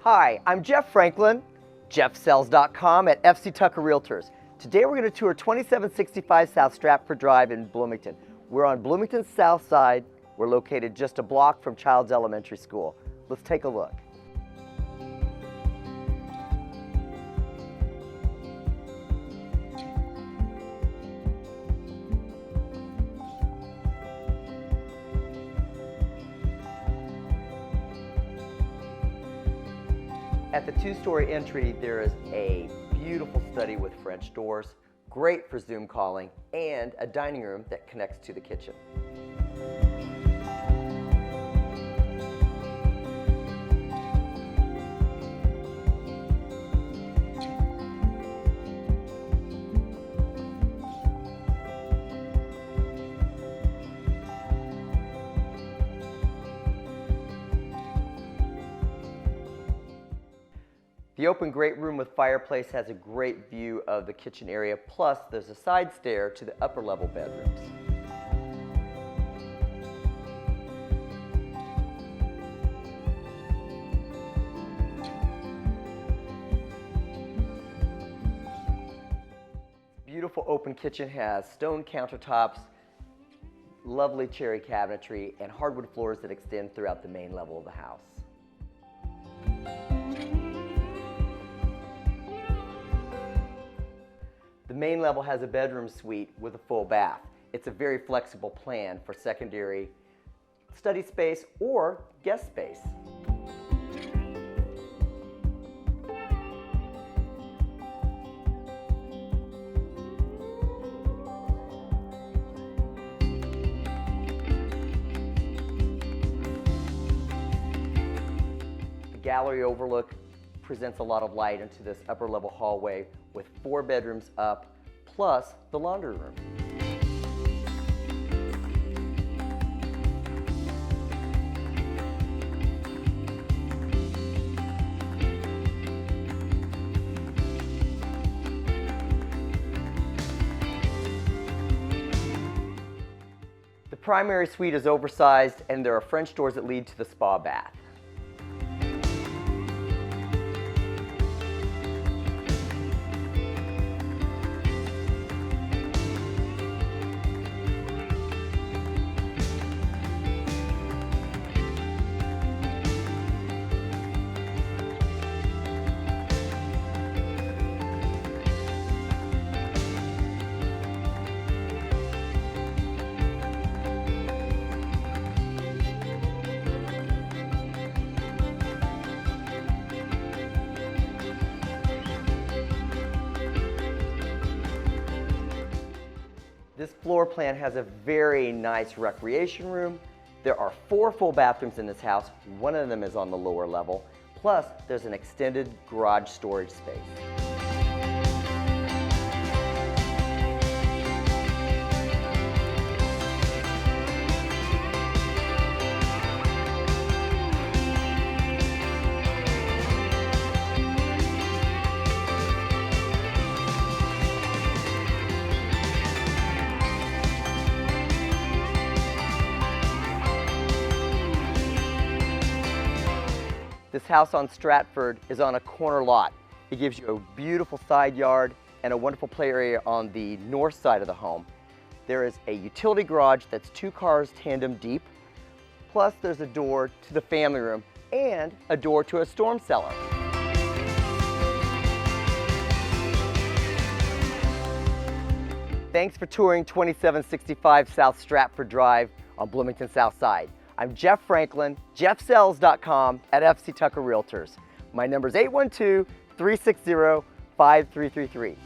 Hi, I'm Jeff Franklin, jeffsells.com at FC Tucker Realtors. Today we're going to tour 2765 South Stratford Drive in Bloomington. We're on Bloomington's south side. We're located just a block from Child's Elementary School. Let's take a look. At the two-story entry, there is a beautiful study with French doors, great for Zoom calling, and a dining room that connects to the kitchen. The open great room with fireplace has a great view of the kitchen area, plus there's a side stair to the upper level bedrooms. Beautiful open kitchen has stone countertops, lovely cherry cabinetry, and hardwood floors that extend throughout the main level of the house. The main level has a bedroom suite with a full bath. It's a very flexible plan for secondary study space or guest space. The gallery overlook presents a lot of light into this upper level hallway with 4 bedrooms up, plus the laundry room. The primary suite is oversized, and there are French doors that lead to the spa bath. This floor plan has a very nice recreation room. There are 4 full bathrooms in this house. One of them is on the lower level. Plus, there's an extended garage storage space. This house on Stratford is on a corner lot. It gives you a beautiful side yard and a wonderful play area on the north side of the home. There is a utility garage that's 2 cars tandem deep, plus there's a door to the family room and a door to a storm cellar. Thanks for touring 2765 South Stratford Drive on Bloomington South Side. I'm Jeff Franklin, jeffsells.com at FC Tucker Realtors. My number is 812-360-5333.